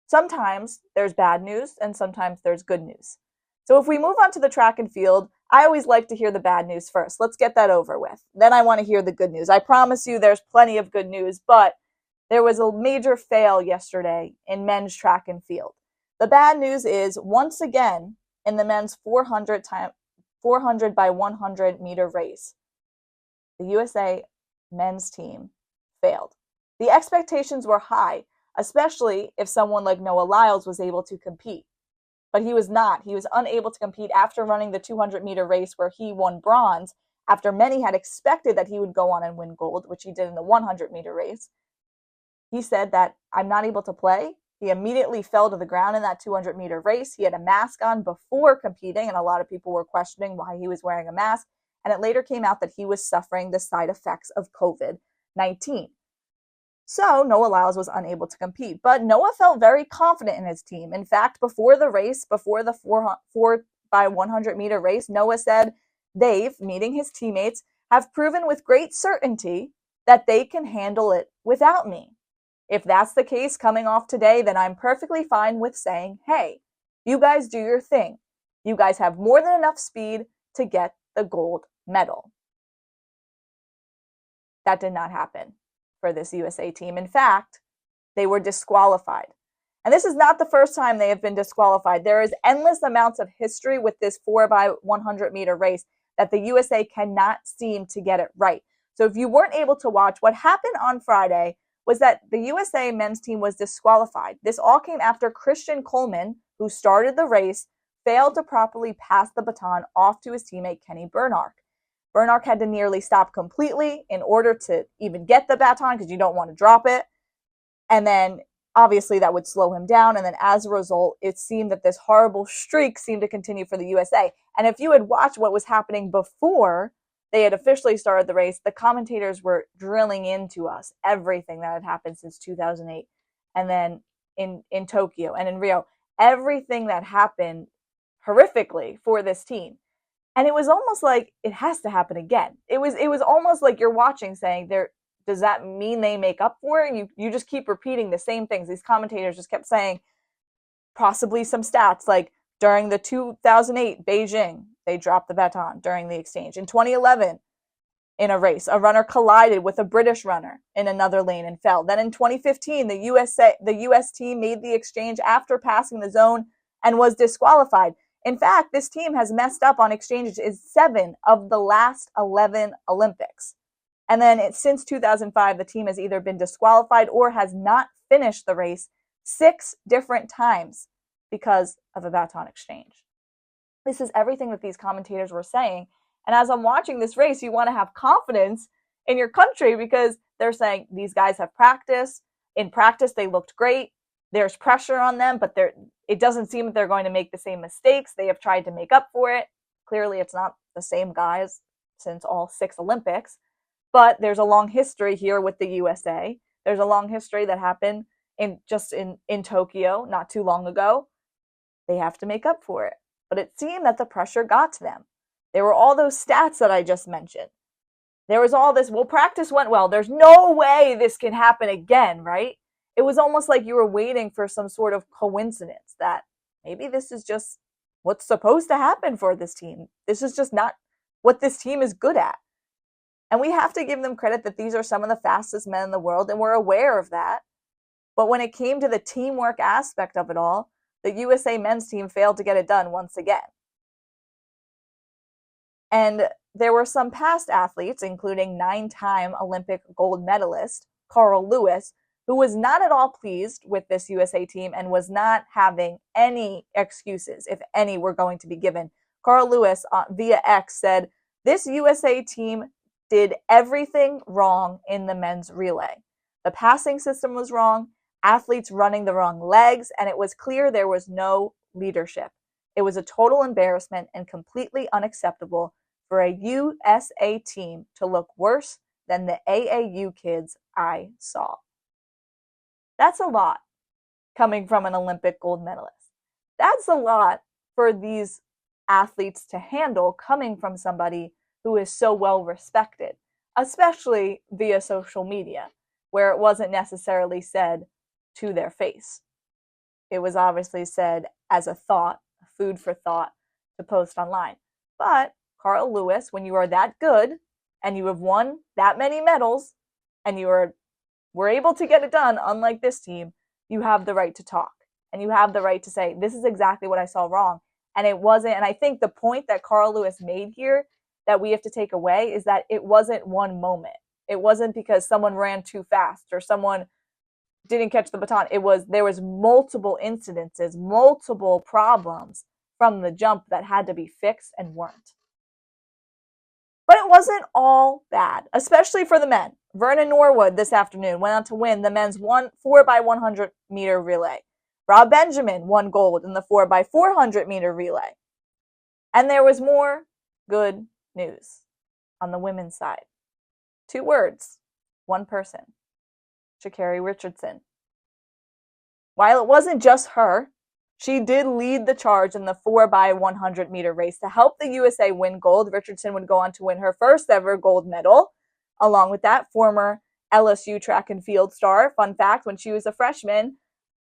sometimes there's bad news and sometimes there's good news. So if we move on to the track and field, I always like to hear the bad news first. Let's get that over with. Then I want to hear the good news. I promise you there's plenty of good news, but there was a major fail yesterday in men's track and field. The bad news is, once again, in the men's 400 by 100 meter race, the USA men's team failed. The expectations were high, especially if someone like Noah Lyles was able to compete. But he was not. He was unable to compete after running the 200 meter race where he won bronze, after many had expected that he would go on and win gold, which he did in the 100 meter race. He said that, "I'm not able to play." He immediately fell to the ground in that 200 meter race. He had a mask on before competing, and a lot of people were questioning why he was wearing a mask. And it later came out that he was suffering the side effects of COVID-19. So Noah Lyles was unable to compete. But Noah felt very confident in his team. In fact, before the race, before the 4 by 100 meter race, Noah said, "They've," meaning his teammates, "have proven with great certainty that they can handle it without me. If that's the case coming off today, then I'm perfectly fine with saying, hey, you guys do your thing. You guys have more than enough speed to get the gold medal." That did not happen for this USA team. In fact, they were disqualified. And this is not the first time they have been disqualified. There is endless amounts of history with this 4 by 100 meter race that the USA cannot seem to get it right. So if you weren't able to watch, what happened on Friday was that the USA men's team was disqualified. This all came after Christian Coleman, who started the race, failed to properly pass the baton off to his teammate Kenny Bernark. Bernark had to nearly stop completely in order to even get the baton, because you don't want to drop it. And then obviously that would slow him down. And then as a result, it seemed that this horrible streak seemed to continue for the USA. And if you had watched what was happening before they had officially started the race, the commentators were drilling into us everything that had happened since 2008. And then in Tokyo and in Rio, everything that happened horrifically for this team. And it was almost like it has to happen again. It was almost like you're watching saying, does that mean they make up for it? You just keep repeating the same things. These commentators just kept saying possibly some stats like during the 2008 Beijing, they dropped the baton during the exchange. In 2011, in a race, a runner collided with a British runner in another lane and fell. Then in 2015, the US team made the exchange after passing the zone and was disqualified. In fact, this team has messed up on exchanges in 7 of the last 11 Olympics. And then since 2005, the team has either been disqualified or has not finished the race 6 different times because of a baton exchange. This is everything that these commentators were saying. And as I'm watching this race, you want to have confidence in your country because they're saying these guys have practice. In practice, they looked great. There's pressure on them, but it doesn't seem that they're going to make the same mistakes. They have tried to make up for it. Clearly, it's not the same guys since all 6 Olympics. But there's a long history here with the USA. There's a long history that happened in Tokyo not too long ago. They have to make up for it. But it seemed that the pressure got to them. There were all those stats that I just mentioned. There was all this, well, practice went well. There's no way this can happen again, right? It was almost like you were waiting for some sort of coincidence that maybe this is just what's supposed to happen for this team. This is just not what this team is good at. And we have to give them credit that these are some of the fastest men in the world, and we're aware of that. But when it came to the teamwork aspect of it all, the USA men's team failed to get it done once again. And there were some past athletes, including 9-time Olympic gold medalist Carl Lewis, who was not at all pleased with this USA team and was not having any excuses, if any were going to be given. Carl Lewis via X said, "This USA team did everything wrong in the men's relay. The passing system was wrong, athletes running the wrong legs, and it was clear there was no leadership. It was a total embarrassment and completely unacceptable for a USA team to look worse than the AAU kids I saw." That's a lot coming from an Olympic gold medalist. That's a lot for these athletes to handle coming from somebody who is so well respected, especially via social media, where it wasn't necessarily said to their face. It was obviously said as a thought, food for thought to post online. But Carl Lewis, when you are that good and you have won that many medals and you were able to get it done, unlike this team, you have the right to talk and you have the right to say, this is exactly what I saw wrong. And it wasn't, and I think the point that Carl Lewis made here that we have to take away is that it wasn't one moment. It wasn't because someone ran too fast or someone didn't catch the baton. There was multiple incidences, multiple problems from the jump that had to be fixed and weren't. But it wasn't all bad, especially for the men. Vernon Norwood this afternoon went on to win the men's 4x100 meter relay. Rob Benjamin won gold in the 4x400 meter relay. And there was more good news on the women's side. 2 words, 1 person, Sha'Carri Richardson. While it wasn't just her, she did lead the charge in the 4x100 meter race to help the USA win gold. Richardson would go on to win her first ever gold medal. Along with that, former LSU track and field star. Fun fact, when she was a freshman,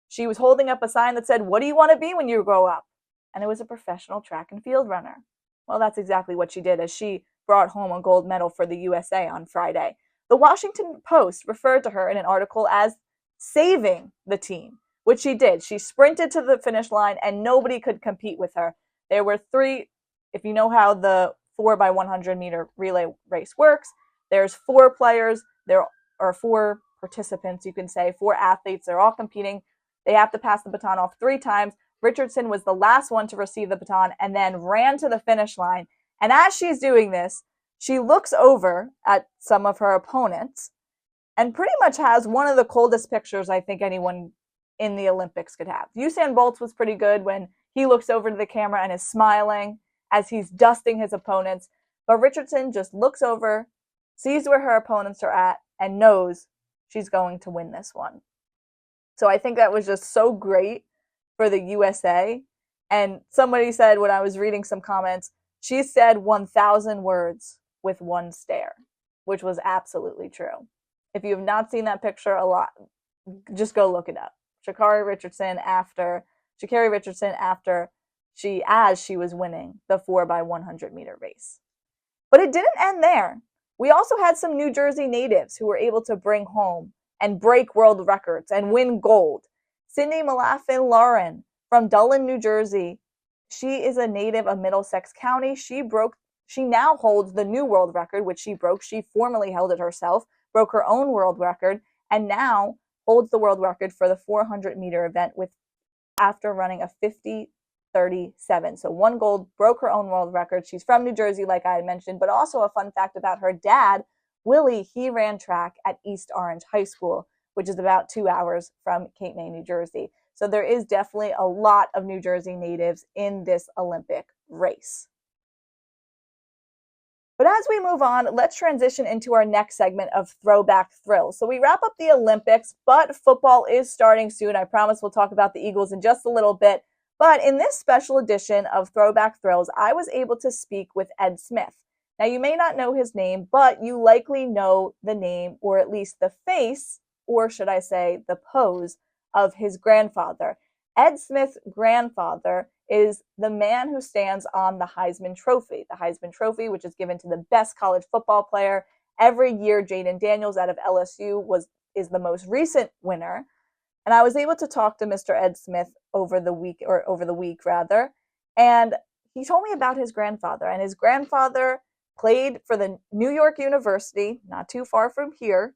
she was holding up a sign that said, "What do you want to be when you grow up?" And it was a professional track and field runner. Well, that's exactly what she did, as she brought home a gold medal for the USA on Friday. The Washington Post referred to her in an article as saving the team, which she did. She sprinted to the finish line and nobody could compete with her. There were 3, if you know how the 4x100 meter relay race works, there's 4 players, there are 4 participants, you can say, 4 athletes. They're all competing. They have to pass the baton off 3 times. Richardson was the last one to receive the baton and then ran to the finish line. And as she's doing this, she looks over at some of her opponents and pretty much has one of the coldest pictures I think anyone in the Olympics could have. Usain Bolt was pretty good when he looks over to the camera and is smiling as he's dusting his opponents. But Richardson just looks over, sees where her opponents are at, and knows she's going to win this one. So I think that was just so great for the USA. And somebody said when I was reading some comments, she said 1,000 words with 1 stare, which was absolutely true. If you have not seen that picture just go look it up. Sha'Carri Richardson after as she was winning the 4x100 meter race. But it didn't end there. We also had some New Jersey natives who were able to bring home and break world records and win gold. Sydney Malafin-Lauren from Dullen, New Jersey. She is a native of Middlesex County. She now holds the new world record, which she broke. She formerly held it herself, broke her own world record, and now holds the world record for the 400 meter event after running a 50:37. So 1 gold, broke her own world record. She's from New Jersey, like I had mentioned, but also a fun fact about her dad, Willie, he ran track at East Orange High School, which is about 2 hours from Cape May, New Jersey. So there is definitely a lot of New Jersey natives in this Olympic race. But as we move on, let's transition into our next segment of Throwback Thrills. So we wrap up the Olympics, but football is starting soon. I promise we'll talk about the Eagles in just a little bit. But in this special edition of Throwback Thrills, I was able to speak with Ed Smith. Now, you may not know his name, but you likely know the name, or at least the face, or should I say the pose of his grandfather. Ed Smith's grandfather is the man who stands on the Heisman Trophy. The Heisman Trophy, which is given to the best college football player. Every year, Jaden Daniels out of LSU is the most recent winner. And I was able to talk to Mr. Ed Smith over the week, and he told me about his grandfather. And his grandfather played for the New York University, not too far from here,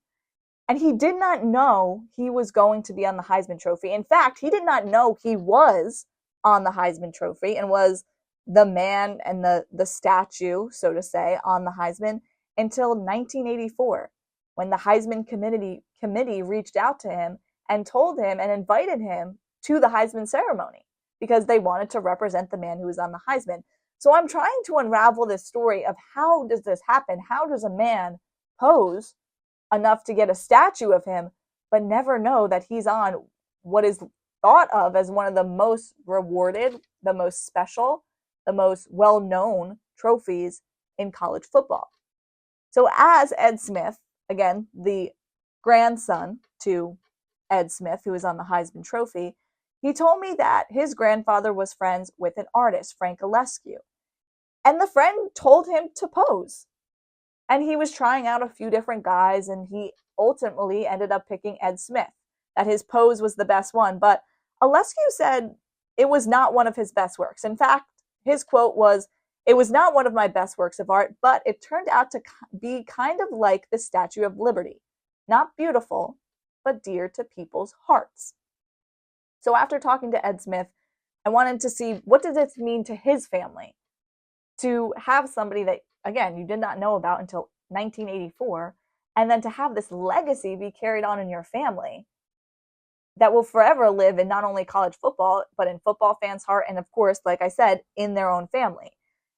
and he did not know he was going to be on the Heisman Trophy. In fact, he did not know he was on the Heisman Trophy and was the man and the statue, so to say, on the Heisman until 1984, when the Heisman committee reached out to him and told him and invited him to the Heisman ceremony because they wanted to represent the man who was on the Heisman. So I'm trying to unravel this story of how does this happen? How does a man pose enough to get a statue of him, but never know that he's on what is thought of as one of the most rewarded, the most special, the most well-known trophies in college football? So as Ed Smith, again, the grandson to Ed Smith, who is on the Heisman Trophy, he told me that his grandfather was friends with an artist, Frank Alescu. And the friend told him to pose. And he was trying out a few different guys, and he ultimately ended up picking Ed Smith, that his pose was the best one. But Alescu said it was not one of his best works. In fact, his quote was, "It was not one of my best works of art, but it turned out to be kind of like the Statue of Liberty. Not beautiful, but dear to people's hearts." So after talking to Ed Smith, I wanted to see what did this mean to his family to have somebody that, again, you did not know about until 1984, and then to have this legacy be carried on in your family that will forever live in not only college football, but in football fans' heart, and of course, like I said, in their own family.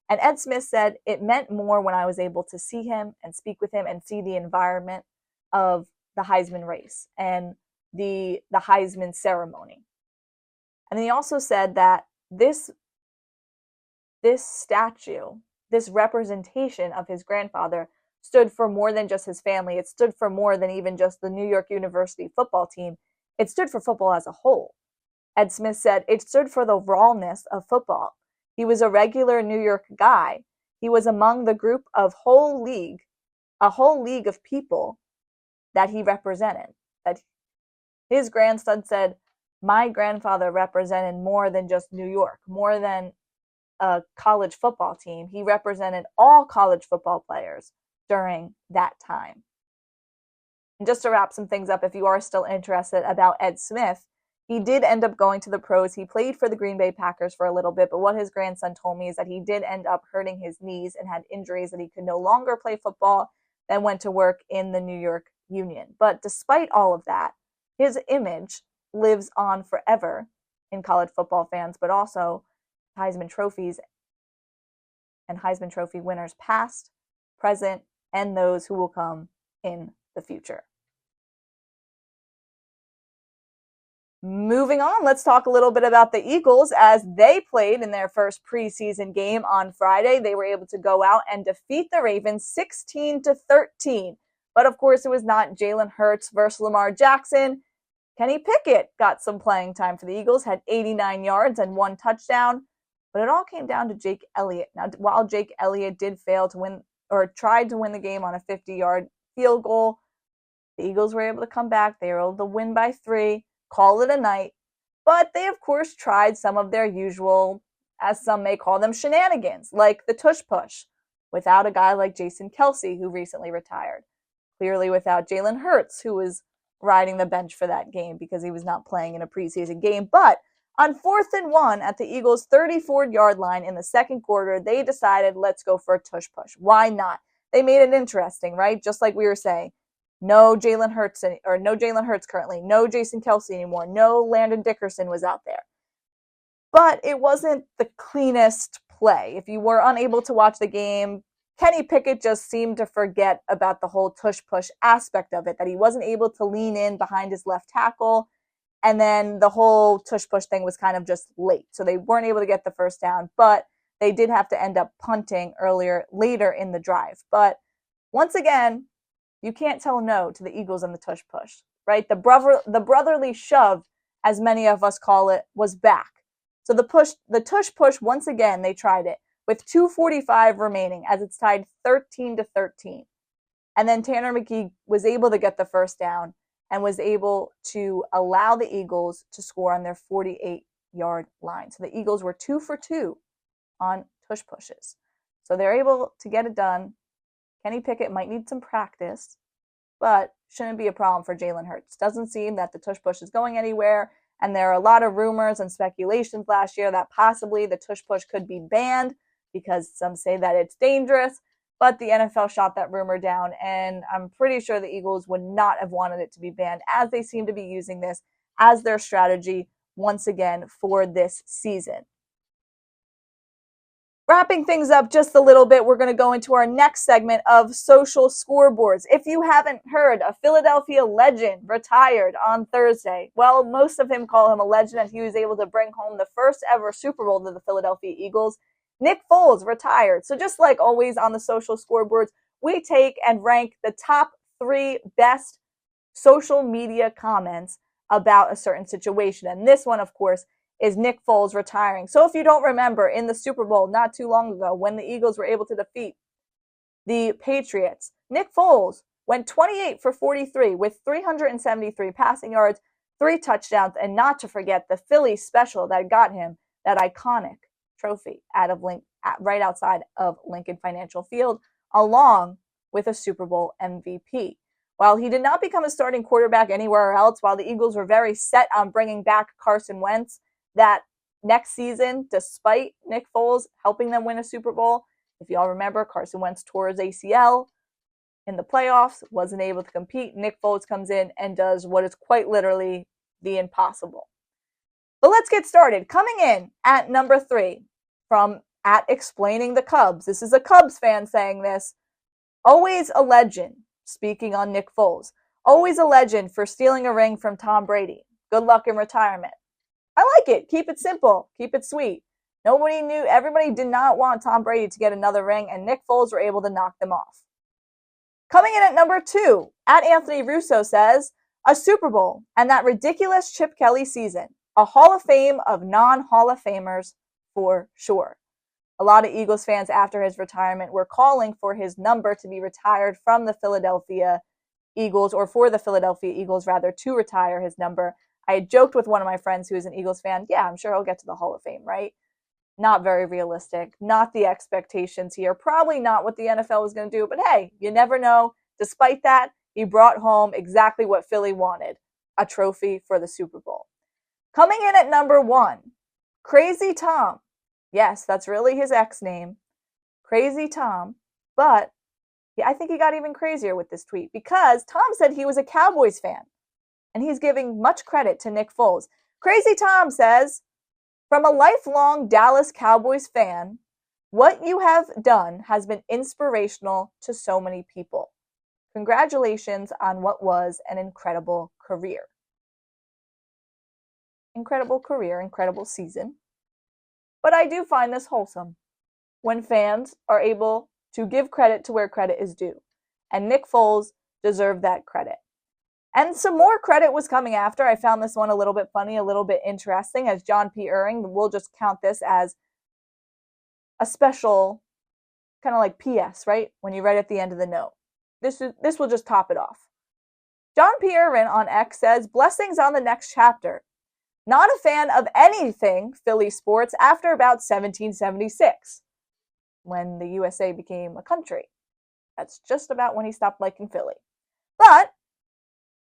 And Ed Smith said, it meant more when I was able to see him and speak with him and see the environment of the Heisman race and the Heisman ceremony. And then he also said that this statue, this representation of his grandfather stood for more than just his family. It stood for more than even just the New York University football team. It stood for football as a whole. Ed Smith said it stood for the rawness of football. He was a regular New York guy. He was among the group of a whole league of people that he represented. That his grandson said, my grandfather represented more than just New York, more than a college football team. He represented all college football players during that time. And just to wrap some things up, if you are still interested about Ed Smith, he did end up going to the pros. He played for the Green Bay Packers for a little bit, but what his grandson told me is that he did end up hurting his knees and had injuries that he could no longer play football, then went to work in the New York Union. But despite all of that, his image lives on forever in college football fans, but also Heisman trophies and Heisman Trophy winners past, present, and those who will come in the future. Moving on, let's talk a little bit about the Eagles as they played in their first preseason game on Friday. They were able to go out and defeat the Ravens 16-13. But of course, it was not Jalen Hurts versus Lamar Jackson. Kenny Pickett got some playing time for the Eagles, had 89 yards and 1 touchdown. But it all came down to Jake Elliott. Now, while Jake Elliott did fail to win, or tried to win the game on a 50-yard field goal, the Eagles were able to come back. They were able to win by 3, call it a night. But they, of course, tried some of their usual, as some may call them, shenanigans, like the tush push, without a guy like Jason Kelce, who recently retired. Clearly without Jalen Hurts, who was riding the bench for that game because he was not playing in a preseason game. But on 4th and 1 at the Eagles' 34-yard line in the second quarter, they decided, let's go for a tush push. Why not? They made it interesting, right? Just like we were saying. No Jalen Hurts currently. No Jason Kelce anymore. No Landon Dickerson was out there. But it wasn't the cleanest play. If you were unable to watch the game, Kenny Pickett just seemed to forget about the whole tush push aspect of it, that he wasn't able to lean in behind his left tackle. And then the whole tush push thing was kind of just late. So they weren't able to get the first down, but they did have to end up punting later in the drive. But once again, You can't tell no to the Eagles and the tush push, right? The brotherly shove, as many of us call it, was back. So the tush push, once again, they tried it with 2:45 remaining as it's tied 13-13. And then Tanner McKee was able to get the first down and was able to allow the Eagles to score on their 48-yard line. So the Eagles were 2 for 2 on tush pushes. So they're able to get it done. Kenny Pickett might need some practice, but shouldn't be a problem for Jalen Hurts. Doesn't seem that the tush push is going anywhere, and there are a lot of rumors and speculations last year that possibly the tush push could be banned because some say that it's dangerous, but the NFL shot that rumor down, and I'm pretty sure the Eagles would not have wanted it to be banned, as they seem to be using this as their strategy once again for this season. Wrapping things up just a little bit, we're going to go into our next segment of Social Scoreboards. If you haven't heard, a Philadelphia legend retired on Thursday. Well, most of him call him a legend, and he was able to bring home the first ever Super Bowl to the Philadelphia Eagles. Nick Foles retired. So just like always on the Social Scoreboards, we take and rank the top 3 best social media comments about a certain situation. And this one, of course, is Nick Foles retiring. So if you don't remember, in the Super Bowl not too long ago, when the Eagles were able to defeat the Patriots, Nick Foles went 28 for 43 with 373 passing yards, 3 touchdowns, and not to forget the Philly special that got him that iconic trophy right outside of Lincoln Financial Field, along with a Super Bowl MVP. While he did not become a starting quarterback anywhere else, while the Eagles were very set on bringing back Carson Wentz that next season, despite Nick Foles helping them win a Super Bowl, if y'all remember, Carson Wentz tore his ACL in the playoffs, wasn't able to compete. Nick Foles comes in and does what is quite literally the impossible. But let's get started. Coming in at number 3 from @explaining the Cubs. This is a Cubs fan saying this. Always a legend, speaking on Nick Foles. Always a legend for stealing a ring from Tom Brady. Good luck in retirement. I like it. Keep it simple. Keep it sweet. Everybody did not want Tom Brady to get another ring, and Nick Foles were able to knock them off. Coming in at number 2, @Anthony Russo says, a Super Bowl and that ridiculous Chip Kelly season. A Hall of Fame of non-Hall of Famers for sure. A lot of Eagles fans after his retirement were calling for his number to be retired from the Philadelphia Eagles, or for the Philadelphia Eagles rather, to retire his number. I had joked with one of my friends who is an Eagles fan, yeah, I'm sure he'll get to the Hall of Fame, right? Not very realistic. Not the expectations here. Probably not what the NFL was going to do, but hey, you never know. Despite that, he brought home exactly what Philly wanted, a trophy for the Super Bowl. Coming in at number 1, Crazy Tom. Yes, that's really his ex name, Crazy Tom. But I think he got even crazier with this tweet because Tom said he was a Cowboys fan. And he's giving much credit to Nick Foles. Crazy Tom says, from a lifelong Dallas Cowboys fan, what you have done has been inspirational to so many people. Congratulations on what was an incredible career. Incredible career, incredible season. But I do find this wholesome when fans are able to give credit to where credit is due. And Nick Foles deserved that credit. And some more credit was coming after. I found this one a little bit funny, a little bit interesting, as John P. Irving, we'll just count this as a special kind of like PS, right? When you write at the end of the note. This will just top it off. John P. Irving on X says, blessings on the next chapter. Not a fan of anything Philly sports after about 1776, when the USA became a country. That's just about when he stopped liking Philly. But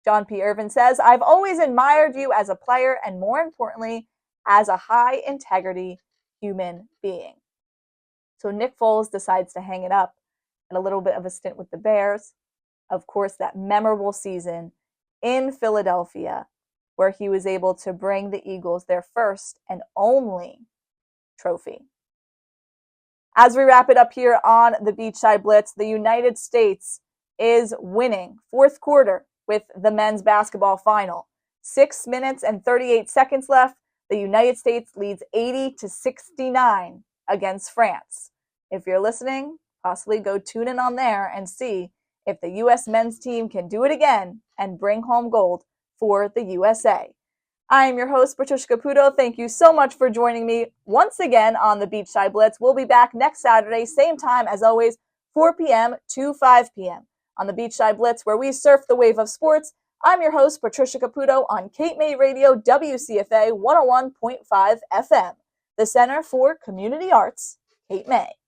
John P. Irvin says, I've always admired you as a player and more importantly, as a high integrity human being. So Nick Foles decides to hang it up at a little bit of a stint with the Bears. Of course, that memorable season in Philadelphia where he was able to bring the Eagles their first and only trophy. As we wrap it up here on the Beachside Blitz, the United States is winning fourth quarter with the men's basketball final. 6 minutes and 38 seconds left. The United States leads 80-69 against France. If you're listening, possibly go tune in on there and see if the U.S. men's team can do it again and bring home gold for the USA. I am your host, Patricia Caputo. Thank you so much for joining me once again on the Beachside Blitz. We'll be back next Saturday, same time as always, 4 p.m. to 5 p.m. on the Beachside Blitz, where we surf the wave of sports. I'm your host, Patricia Caputo, on Cape May Radio, WCFA 101.5 FM, the Center for Community Arts, Cape May.